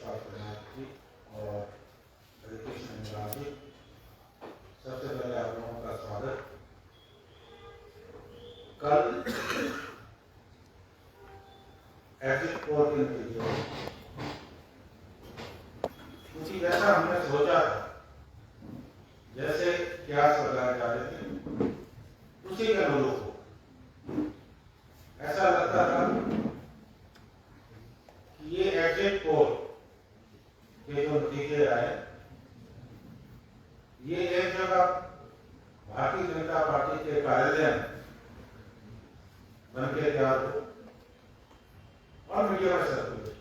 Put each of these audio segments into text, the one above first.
स्वास्थ्य जी और कृष्ण जी, सबसे पहले आप लोगों का स्वागत। कल एग्जिट पोल के नतीजे कुछ ऐसा हमने सोचा था, जैसे क्यास लगाए जा रहे थे उसी के अनुरूप ऐसा लगता था कि ये एग्जिट पोल के जो नतीजे आए, ये एक जगह भारतीय जनता पार्टी के कार्यालय में बनके तैयार हो और मीडिया में सर्कुलेट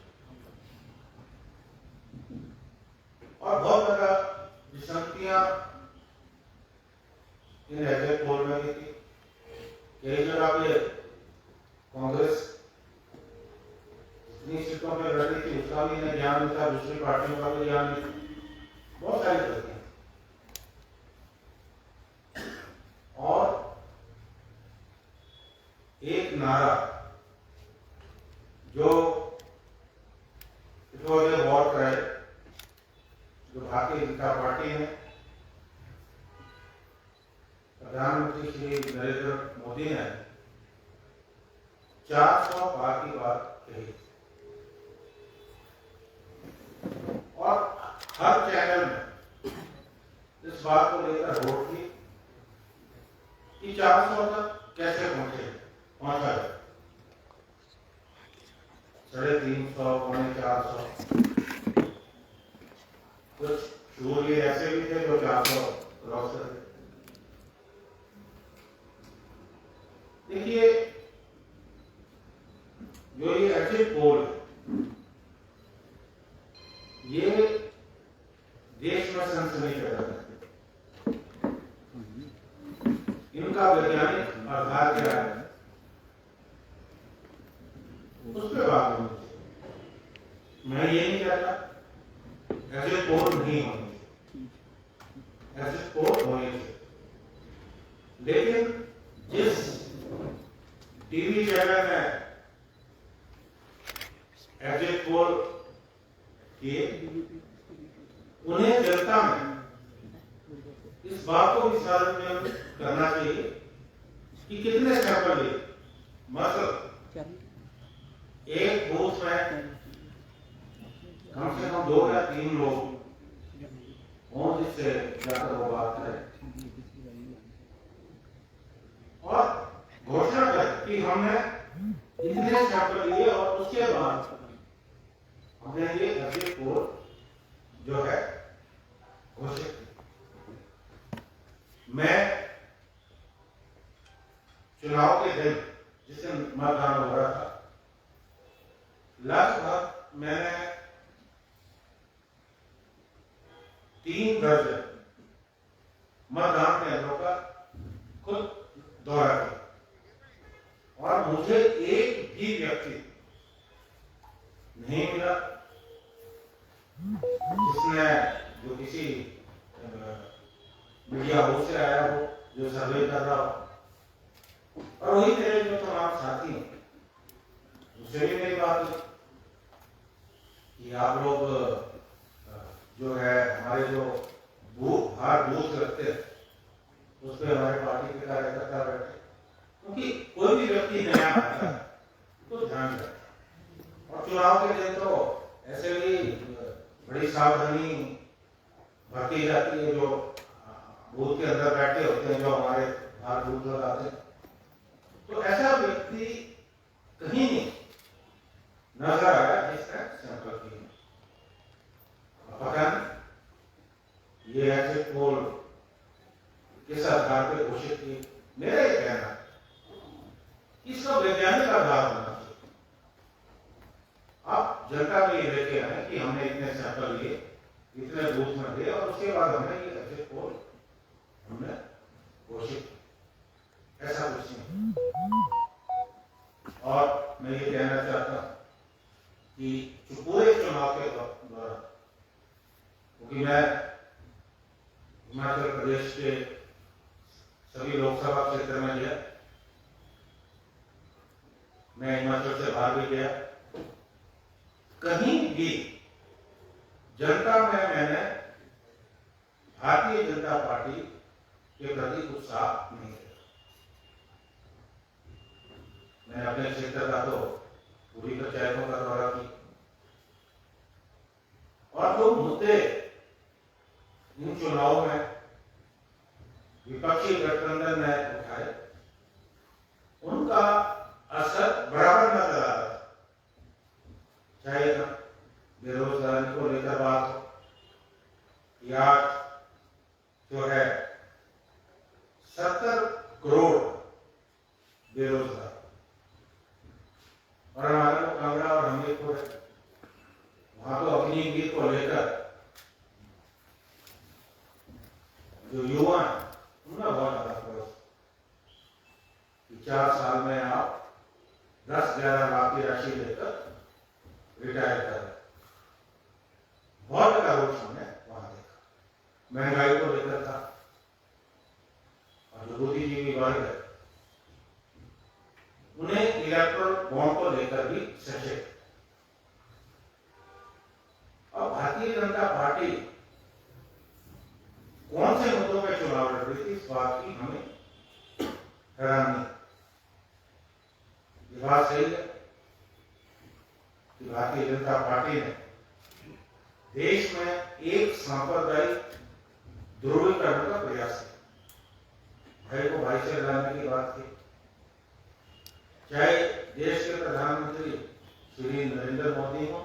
और बहुत ज्यादा विसंगतियां इन एग्जिट पोल में भी थी। कई जगह पे कांग्रेस इतनी सीटों पर लड़ रही थी, उसका भी नहीं ज्ञान नहीं था, दूसरी पार्टियों का भी ज्ञान नहीं था, बहुत सारी गलतियां। और एक नारा जो वॉर क्राई जो भारतीय जनता पार्टी ने प्रधानमंत्री श्री नरेंद्र मोदी ने 400 बार की बात कही और हर चैनल में इस बात को लेकर वोट की कि 400 तक कैसे पहुंचा जाए। 350, 450, कुछ शूर ऐसे भी थे जो 400 क्रॉस कर गए। देखिए, जो ये एग्जिट पोल ये देश में सनसनी पैदा करते, इनका वैज्ञानिक आधार क्या है उस पर बात होनी चाहिए। मैं ये नहीं कहता एग्जिट पोल नहीं होनी चाहिए, एग्जिट पोल होनी चाहिए, लेकिन जिस टीवी चैनल में एग्जिट पोल किए, उन्हें जनता में इस बात को विचार करना चाहिए कि कितने सैंपल लिए। मतलब एक बूथ में कम से कम 2 या 3 लोग हों जिससे जाकर वो बात करें और घोषणा करें कि हमने इतने सैंपल लिए और उसके बाद हमने ये एग्जिट पोल जो है घोषित की। मैं चुनाव के दिन जिस दिन मतदान हो रहा था, लगभग मैंने 3 दर्जन मतदान केंद्रों का खुद दौरा किया और मुझे एक भी व्यक्ति नहीं मिला जिसने जो किसी मीडिया हाउस से आया हो, जो सर्वे कर रहा हो। और वही मेरे जो तमाम साथी हैं, उससे भी मेरी बात हुई कि आप लोग जो है हमारे जो बूथ रखते हैं उस पर हमारे पार्टी के कार्यकर्ता बैठे, क्योंकि कोई भी व्यक्ति नया आता है तो ध्यान रखें। और चुनाव के दिन तो ऐसे भी बड़ी सावधानी बरती जाती है, जो बूथ के अंदर बैठे होते हैं, जो हमारे बाहर बूथ लगाते हैं, तो ऐसा व्यक्ति कहीं नहीं नजर आया जिसने सैंपल किए। पता नहीं ये एग्जिट पोल किस आधार पर घोषित की। मेरा ये कहना है इसका वैज्ञानिक आधार होना चाहिए। आप जनता को ये लेके आए कि हमने इतने सैंपल लिए, इतने बूथ में दिए और उसके बाद हमने ये एग्जिट पोल हमने घोषित किया, ऐसा कुछ नहीं। और मैं ये कहना चाहता हूं कि जो पूरे चुनाव के दौरान, क्योंकि मैं हिमाचल प्रदेश के सभी लोकसभा क्षेत्र में गया, मैं हिमाचल से बाहर भी गया, कहीं भी जनता में मैंने भारतीय जनता पार्टी के प्रति उत्साह नहीं है। मैंने अपने क्षेत्र का तो पूरी पंचायतों का दौरा किया और जो मुद्दे इन चुनावों में विपक्षी गठबंधन ने उठाए उनका असर बराबर नजर आ रहा था। चाहे बेरोजगारी को लेकर बात हो या जो है 70 करोड़ बेरोजगार और हमारे को कांगड़ा और हमीरपुर है, वहां तो अपनी गीत को लेकर जो युवा है उनका बहुत ज्यादा खर्च कि 4 साल में आप 10-11 लाख की राशि लेकर रिटायर कर, बहुत बड़ा रोष हमने वहां देखा। महंगाई को लेकर था और जो बुद्धिजीवी वर्ग है उन्हें इलेक्ट्रल बॉन्ड को लेकर भी सचेत। और भारतीय जनता पार्टी कौन से मुद्दों पे चुनाव लड़ रही थी, इस बात की हमें हैरानी। ये बात सही है कि भारतीय जनता पार्टी ने देश में एक सांप्रदायिक ध्रुवीकरण का प्रयास किया। भाई को भाई से लड़ाने की बात की, चाहे देश के प्रधानमंत्री श्री नरेंद्र मोदी हो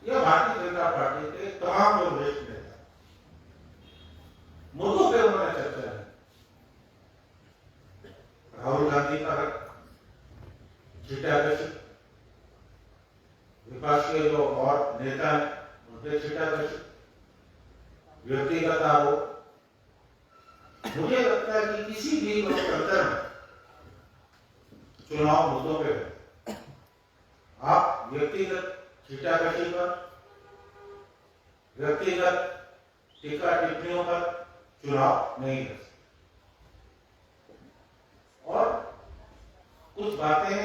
या भारतीय जनता पार्टी के तमाम जो वरिष्ठ नेता, मुद्दों पे उन्होंने चर्चा की। राहुल गांधी का छिटाकशी, विपक्ष के जो और नेता हैं उनके छिटाकशी, व्यक्तिगत आरोप। मुझे लगता है कि किसी भी लोकतंत्र में चुनाव मुद्दों पे आप व्यक्तिगत छिटाकशी पर, व्यक्तिगत टीका टिप्पणियों पर चुनाव नहीं कर सकते। और कुछ बातें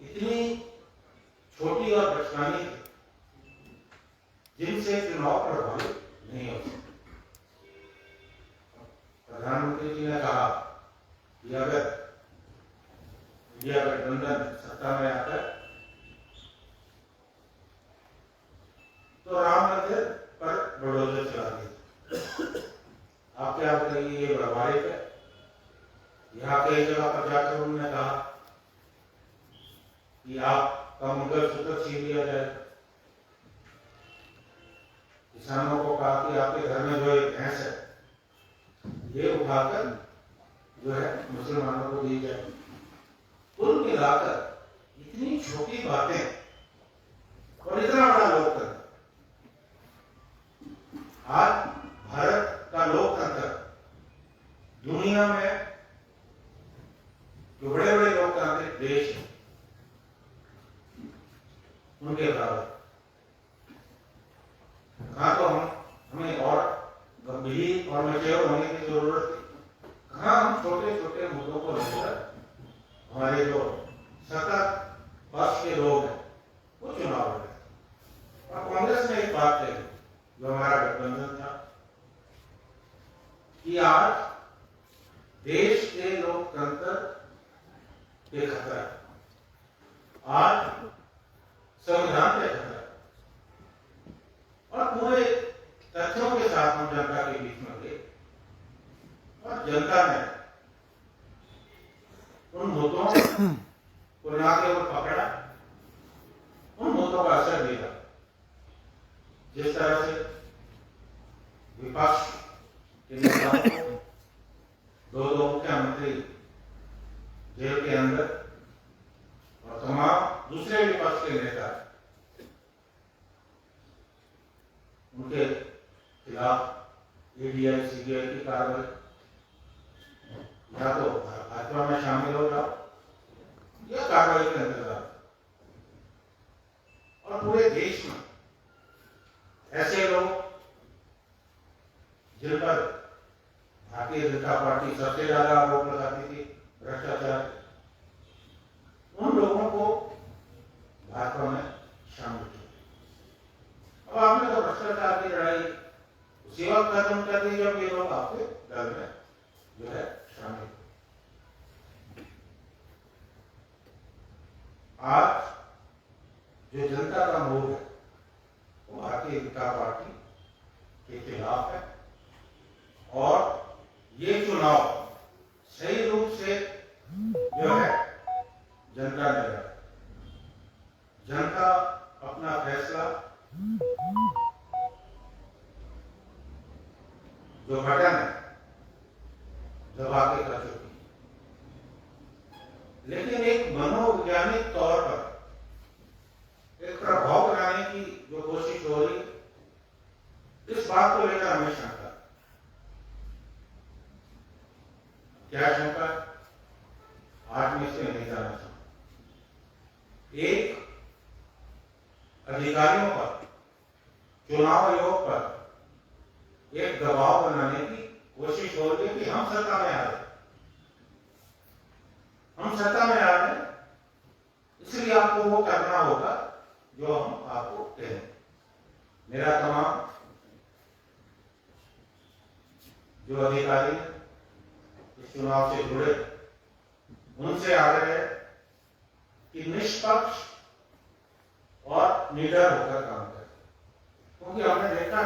इतनी छोटी और बचकानी थी जिनसे चुनाव प्रभावित नहीं हो सकते। प्रधानमंत्री जी ने कहा कि अगर इंडिया गठबंधन सत्ता में आता है तो राम मंदिर पर बुलडोजर चला दिया। आप क्या बताइए, ये व्यावहारिक है? यहाँ कई जगह पर जाकर उन्होंने कहा कि आपका मंगलसूत्र छीन लिया जाए। किसानों को कहा कि आपके घर में जो एक भैंस है ये उठाकर जो है मुसलमानों को दी जाए। कुल मिलाकर इतनी छोटी बातें और इतना बड़ा लोकतंत्र। आज भारत का लोकतंत्र दुनिया में जो बड़े बड़े लोकतांत्रिक देश हैं उनके बराबर। कहाँ तो हमें और गंभीर और मैच्योर होने की जरूरत है, कहाँ हम छोटे छोटे मुद्दों को लेकर हमारे जो सतत पक्ष के लोग हैं वो चुनाव लड़ रहे। और कांग्रेस ने एक बात कही जो हमारा गठबंधन था कि आज देश के लोकतंत्र के खतरा, आज संविधान के खतरा। और पूरे तथ्यों के साथ हम जनता के बीच में गए और जनता ने उन मुद्दों को ना केवल पकड़ा, उन मुद्दों का असर दिया। जिस तरह से विपक्ष के नेताओं को दो मुख्यमंत्री जेल के अंदर और तमाम दूसरे विपक्ष के नेता उनके खिलाफ ईडीआई सीबीआई की कार्रवाई, या तो भाजपा में शामिल हो जाओ या कार्रवाई के अंतर्गत। और पूरे देश में ऐसे लोग जिन पर भारतीय जनता पार्टी सबसे ज्यादा आरोप लगाती थी भ्रष्टाचार, उन लोगों को भाजपा में शामिल की। अब आपने तो भ्रष्टाचार की लड़ाई उसी वक्त खत्म कर दी जब ये लोग आपके दल में जो है शामिल। आज जो जनता का मोह है वो भारतीय जनता पार्टी के खिलाफ है और ये चुनाव सही रूप से जो है जनता ने लिया। जनता अपना फैसला जो बटन है दबा के कर चुकी, लेकिन एक मनोवैज्ञानिक तौर पर एक प्रभाव बनाने की जो कोशिश हो रही, इस बात को लेकर हमें शंका। क्या शंका? आज मैं इसमें नहीं जाना चाहूंगा। एक अधिकारियों पर, चुनाव आयोग पर एक दबाव बनाने की कोशिश हो रही है कि हम सत्ता में आ रहे, हम सत्ता में आ रहे, इसलिए आपको वो करना होगा जो हम आपको कहें। मेरा तमाम जो अधिकारी इस चुनाव से जुड़े, उनसे आग्रह है कि निष्पक्ष और निडर होकर काम करें, क्योंकि हमने देखा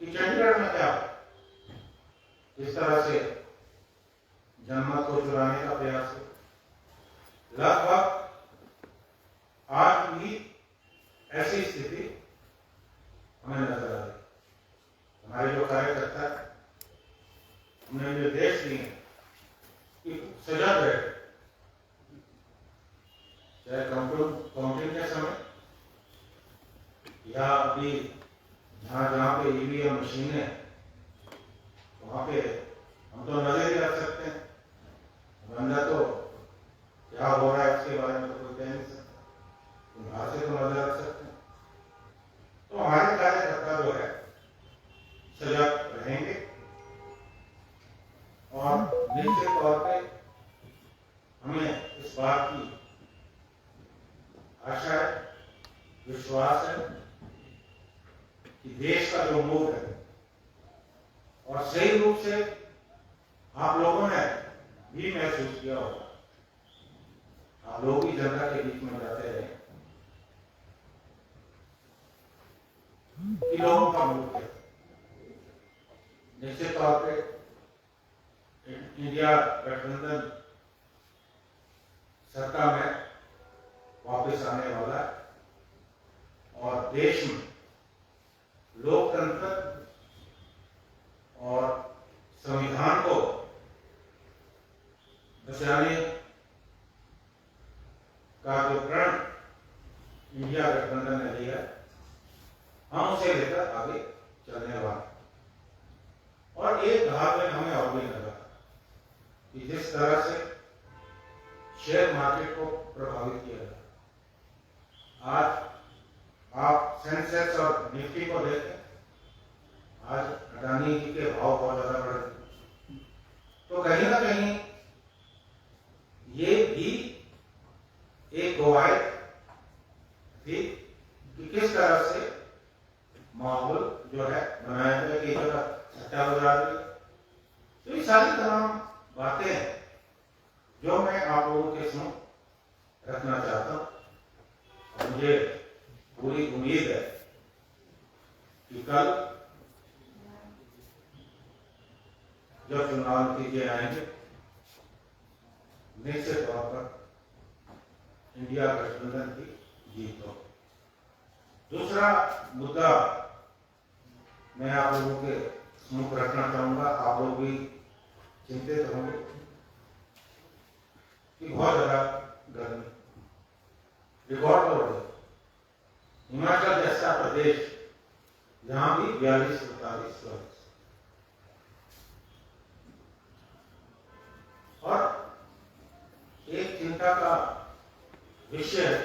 कि चंडीगढ़ में क्या इस तरह से जनमत को चुराने का प्रयास है। लगभग आज भी ऐसी स्थिति हमें नजर आ रही। हमारे जो कार्यकर्ता है, हमने निर्देश दिए कि सजग रहे, चाहे काउंटिंग के समय या अभी जहां जहां पे ईवीएम मशीन है वहां पे हम तो नजर ही रख सकते हैं, अंदर तो क्या हो रहा है उसके बारे में तो कोई कह नहीं सकता, बाहर से तो नजर रख सकते हैं। तो हमारे कार्यकर्ता जो है सजग रहेंगे और निश्चित तौर पे हमें इस बात की आशा है, विश्वास है कि देश का जो मूड है और सही रूप से आप लोगों ने भी महसूस किया होगा, आप लोग भी जनता के बीच में जाते रहे कि लोगों का मूड है। निश्चित तौर पे इंडिया गठबंधन सत्ता में वापस आने वाला है और देश में लोकतंत्र और संविधान को बचाने का जो प्रण इंडिया गठबंधन ने लिया, हम उसे लेकर आगे चलने वाले। और एक भाग में हमें और भी लगा कि जिस तरह से शेयर मार्केट को प्रभावित किया गया, आज आप सेंसेक्स और निफ्टी को देखें, आज अडानी जी के भाव बहुत ज्यादा बढ़ गए। तो कहीं ना कहीं ये भी एक गवाही थी कि किस तरह से माहौल जो है बनाया गया, कि जगह सट्टा बाजार भी। तो ये सारी तमाम बातें हैं जो मैं आप लोगों के सामने रखना चाहता हूं। और मुझे पूरी उम्मीद है कि कल जब चुनाव नतीजे आएंगे, निश्चित तौर पर इंडिया गठबंधन की जीत हो। दूसरा मुद्दा मैं आप लोगों के मुख रखना चाहूंगा, आप लोग भी चिंतित होंगे कि बहुत ज्यादा गर्मी, रिकॉर्ड तोड़ गई। हिमाचल जैसा प्रदेश जहां भी 42-45 और एक चिंता का विषय है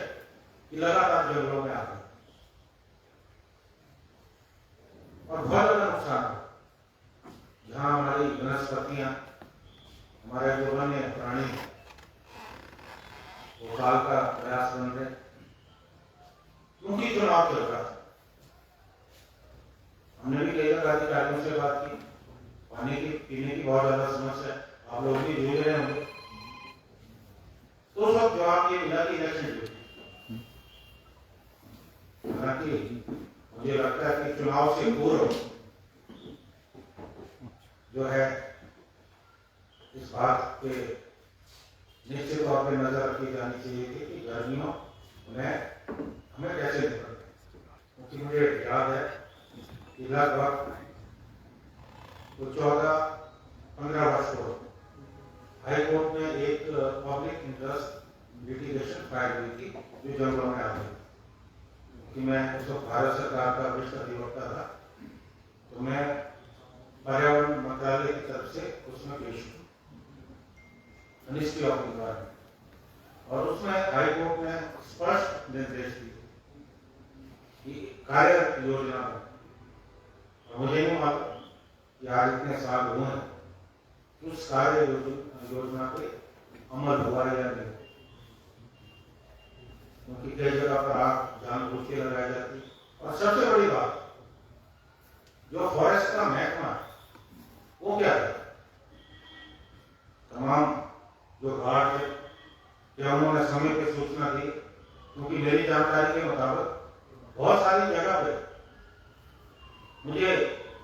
कि लगातार जंगलों में आ गए और बहुत ज्यादा नुकसान है। जहां हमारी वनस्पतियां, हमारे जो वन्य प्राणी वो काल का प्रयास बन रहे, चुनाव चल रहा था, हमने भी कई अधिकारियों से बात की, पानी की पीने की बहुत ज्यादा समस्या है, आप लोग भी जूझ रहे होंगे। तो सब जवाब ये मिला कि इलेक्शन ड्यूटी। हालांकि मुझे लगता है कि चुनाव से पूर्व जो है इस बात पे निश्चित तौर पर नजर रखी जानी चाहिए थी कि गर्मियों में हमें कैसे निकलना, क्योंकि मुझे याद है कि लगभग 14-15 वर्ष को हाई कोर्ट में एक पब्लिक इंटरेस्ट लिटिगेशन फाइल हुई थी जो जंगलों में आ गई कि मैं उस वक्त भारत सरकार का वरिष्ठ अधिवक्ता था, तो मैं पर्यावरण मंत्रालय की तरफ से उसमें पेश हुआ मिनिस्ट्री ऑफ इन्वायरमेंट, और उसमें हाई कोर्ट ने स्पष्ट निर्देश दिए कि कार्य योजना में, मुझे नहीं मालूम कि आज इतने साल हुए हैं उस कार्य योजना पे अमल हुआ या नहीं, क्योंकि कई जगह पर आग जानबूझ के लगाई जाती। और सबसे बड़ी बात, जो फॉरेस्ट का महकमा वो क्या है, तमाम जो घाट है क्या उन्होंने समय पे सूचना दी, क्योंकि मेरी जानकारी के मुताबिक बहुत सारी जगह पे मुझे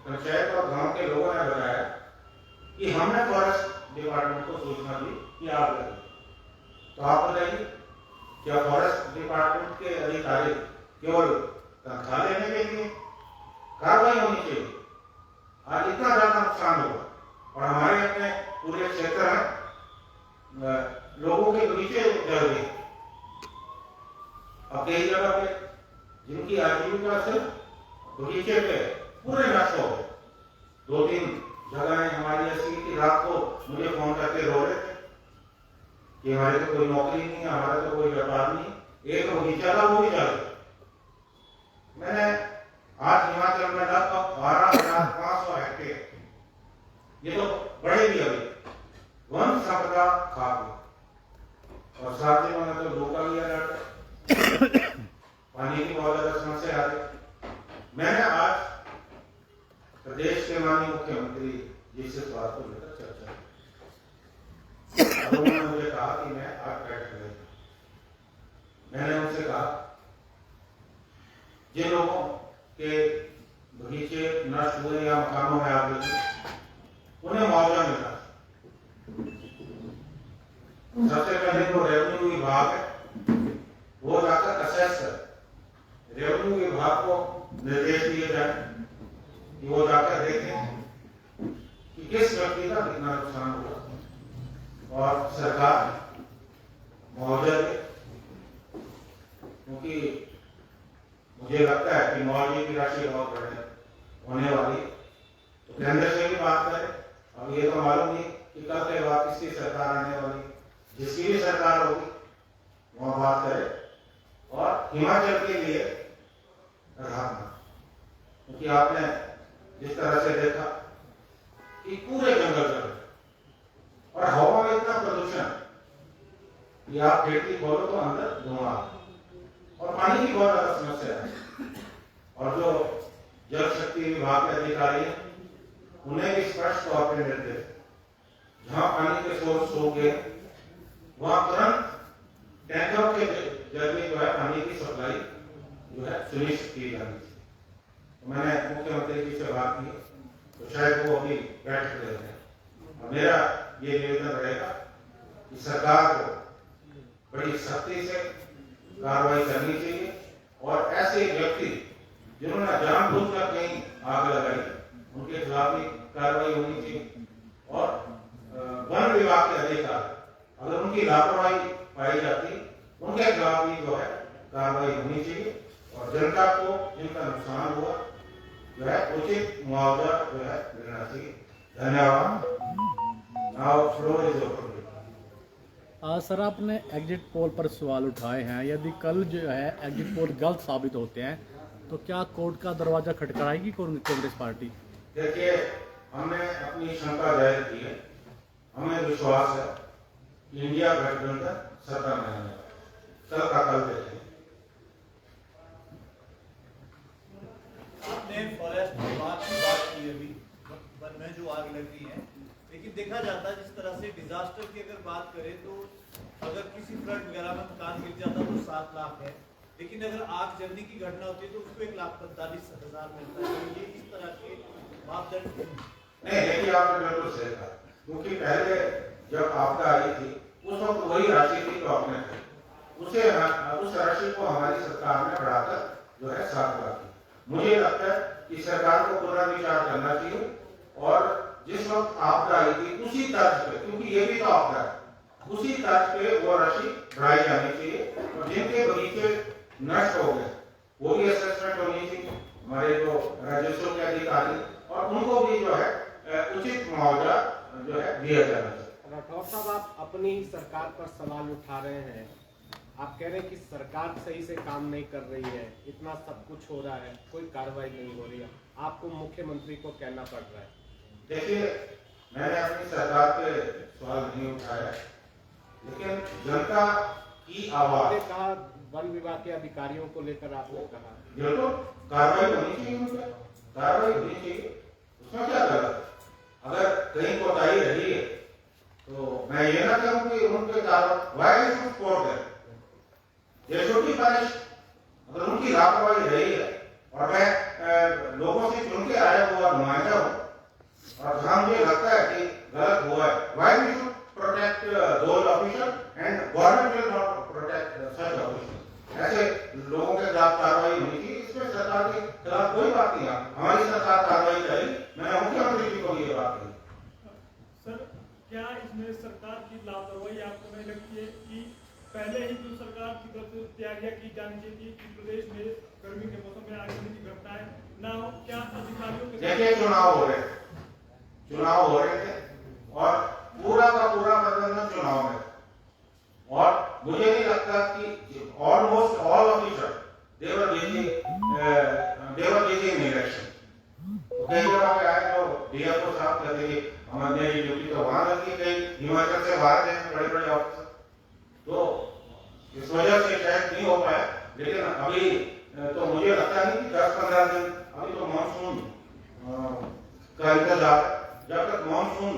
पंचायत और गांव के लोगों ने बताया कि हमने फॉरेस्ट डिपार्टमेंट को सूचना दी कि आग लगी। तो आप बताइए, क्या फॉरेस्ट डिपार्टमेंट के अधिकारी केवल तनख्वाह लेने के लिए कार्रवाई होनी चाहिए? आज इतना ज्यादा नुकसान होगा और हमारे अपने पूरे क्षेत्र में लोगों के बगीचे जल गए। अब कई जगह पे जिनकी आजीविका से बगीचे पे पूरे नष्ट हो गए। 2-3 जगह हमारी ऐसी कि रात को मुझे फोन करके रो रहे थे कि हमारे तो कोई नौकरी नहीं है, हमारा तो कोई व्यापार नहीं, एक बगीचा था वो भी जल गया। मैंने आज हिमाचल में लगभग 12,500 हेक्टेयर, ये तो बड़े भी अभी वन संपदा खा गई, और साथ ही मैंने तो रोका लिया जाता, पानी की बहुत ज्यादा समस्या आ रही। मैंने आज प्रदेश के माननीय मुख्यमंत्री जी से इस बात को लेकर चर्चा की। उन्होंने मुझे कहा कि मैं आज बैठ गया, मैंने उनसे कहा जिन लोगों के बगीचे नष्ट हुए या मकानों में आग लगी उन्हें मुआवजा मिला। सबसे पहले जो रेवेन्यू विभाग है वो जाकर असेस कर, रेवेन्यू विभाग को निर्देश दिए जाए कि वो जाकर देखें कि किस व्यक्ति का कितना नुकसान हुआ और सरकार मुआवजा दे, क्योंकि मुझे लगता है कि मुआवजे की राशि बहुत बड़े होने वाली। तो केंद्र से भी बात करें, अब ये तो मालूम नहीं कि कल के बाद किसकी सरकार आने वाली, जिसकी भी सरकार होगी वहां बात करे और हिमाचल के लिए राहत, क्योंकि आपने जिस तरह से देखा कि पूरे जंगल जल और हवा में इतना प्रदूषण कि आप खिड़की खोलो तो अंदर धुआं, और पानी की बहुत ज्यादा समस्या है। और जो जल शक्ति विभाग के अधिकारी हैं उन्हें भी स्पष्ट तौर पर निर्देश, जहां पानी के सोर्स हो गए वहां तुरंत टैंकरों के जरिए जो है पानी की सप्लाई जो है सुनिश्चित की जानी चाहिए। तो मैंने मुख्यमंत्री जी से बात की, तो शायद वो अभी बैठ रहे हैं, और मेरा ये निवेदन रहेगा कि सरकार को बड़ी सख्ती से कार्रवाई करनी चाहिए और ऐसे व्यक्ति जिन्होंने जानबूझकर कहीं आग लगाई उनके खिलाफ भी कार्रवाई होनी चाहिए। और वन विभाग के अधिकारी अगर उनकी लापरवाही पाई जाती उनके खिलाफ भी जो है कार्रवाई होनी चाहिए, और जनता को जिनका नुकसान हुआ जो है उचित मुआवजा जो है मिलना चाहिए। धन्यवाद। Now floor is open. Sir, आपने एग्जिट पोल पर सवाल उठाए हैं, यदि कल जो है एग्जिट पोल गलत साबित होते हैं तो क्या कोर्ट का दरवाजा खटखटाएगी कांग्रेस पार्टी? देखिए, हमने अपनी शंका जाहिर की है, हमें विश्वास है कि इंडिया गठबंधन सत्ता में आने वाला, कल का कल देखें। जैसे डिजास्टर की अगर बात करें तो अगर किसी फ्लड वगैरह में मकान गिर जाता तो 7 लाख है, लेकिन अगर आग जलने की घटना होती है तो उसको 1,45,000 मिलता है। तो ये किस तरह के मापदंड? नहीं, देखिए आपने बिल्कुल सही कहा, क्योंकि पहले जब आपदा आई थी उस वक्त वही राशि थी जो आपने दी, उस राशि को हमारी सरकार ने बढ़ाकर जो है 7 लाख की। मुझे लगता है कि सरकार को पुनर्विचार करना चाहिए और जिस वक्त आपदा आई थी उसी तर्ज पे, क्योंकि ये भी तो आपदा है, उसी तर्ज पे वो राशि बढ़ाई जानी चाहिए और जिनके बगीचे नष्ट हो गए वो भी असेसमेंट होनी चाहिए हमारे जो राजस्व के अधिकारी, और उनको भी जो है उचित मुआवजा जो है दिया जाना चाहिए। राठौर साहब, आप अपनी ही सरकार पर सवाल उठा रहे हैं। आप कह रहे हैं कि सरकार सही से काम नहीं कर रही है, इतना सब कुछ हो रहा है, कोई कार्रवाई नहीं हो रही है, आपको मुख्यमंत्री को कहना पड़ रहा है। देखिए, मैंने अपनी सरकार पे सवाल नहीं उठाया, लेकिन जनता की आवाज, आपने कहा वन विभाग के अधिकारियों को लेकर आपने कहा बिल्कुल कार्रवाई होनी चाहिए, उन पर कार्रवाई होनी चाहिए, उसमें क्या गलत? अगर कहीं कोताही रही है तो मैं ये ना कहूँ कि उनके कार्रवाई ये छोटी पनिश, अगर उनकी लापरवाही रही है और मैं लोगों से चुन के आया हुआ नुमाइंदा हूँ और जहां मुझे लगता है कि गलत हुआ है, why we should protect those officer and government will not protect such officer. ऐसे लोगों के खिलाफ कार्रवाई होनी चाहिए, इसमें सरकार के खिलाफ कोई बात नहीं है। हमारी सरकार कार्रवाई करेगी, मैंने मुख्यमंत्री जी को ये बात कही। सर, क्या इसमें सरकार की लापरवाही आपको नहीं लगती है कि पहले ही जो सरकार की तरफ से तैयारियां की जानी चाहिए कि प्रदेश में गर्मी के मौसम में आगजनी की घटनाएं ना हो? क्या अधिकारियों के देखिए, चुनाव हो रहे थे और पूरा का पूरा प्रबंधन चुनाव में, और मुझे नहीं लगता कि almost all officer they were busy in election. कई जगह पे आए तो डीएफओ साहब कहते हैं हमारी ड्यूटी तो वहां लगती है, कई हिमाचल से बाहर गए बड़े बड़े ऑफिसर, तो इस वजह से शायद नहीं हो पाया। लेकिन अभी तो मुझे लगता नहीं कि 10-15 दिन, अभी तो मानसून का इंतजार, जब तक मानसून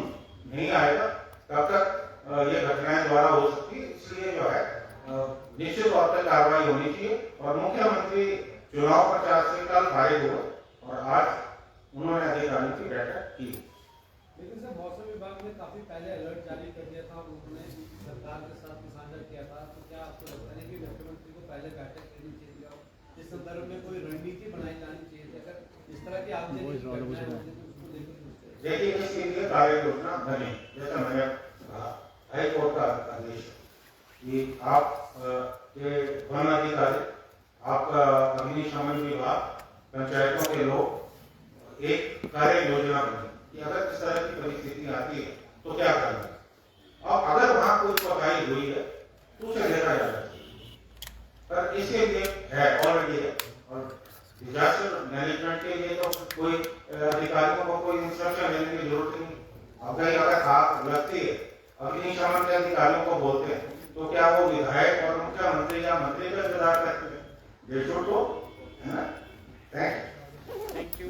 नहीं आएगा तब तक ये घटनाएं दोबारा हो सकती है। इसलिए जो है निश्चित तौर पर कार्रवाई होनी चाहिए और मुख्यमंत्री चुनाव प्रचार से कल फारिग हुए और आज उन्होंने अधिकारियों की बैठक की। लेकिन सर, मौसम विभाग ने काफी पहले अलर्ट जारी कर दिया था, उन्होंने सरकार के साथ भी साझा किया था, तो क्या आपको लगता है कि मुख्यमंत्री को पहले बैठक लेनी चाहिए और इस संदर्भ में कोई रणनीति बनाई जानी चाहिए थी? अगर इस तरह की आपने देखिए, इसके लिए कार्य योजना बने, जैसा मैंने कहा हाई कोर्ट का आदेश कि आप के वन अधिकारी, आपका अग्निशमन विभाग, पंचायतों के लोग एक कार्य योजना बने कि अगर इस तरह की परिस्थिति आती है तो क्या करना है, और अगर वहां कोई कोताही हुई है तो उसे देखा जाना चाहिए। पर इसके लिए है ऑलरेडी है, और डिजास्टर मैनेजमेंट के लिए तो कोई अधिकारियों को कोई इंस्ट्रक्शन देने की जरूरत नहीं। अब कहीं अगर आग लगती है, अग्निशमन के अधिकारियों को बोलते हैं, तो क्या वो विधायक और मुख्यमंत्री या मंत्री का इंतजार करते हैं? ये छोटो है ना। Thank you.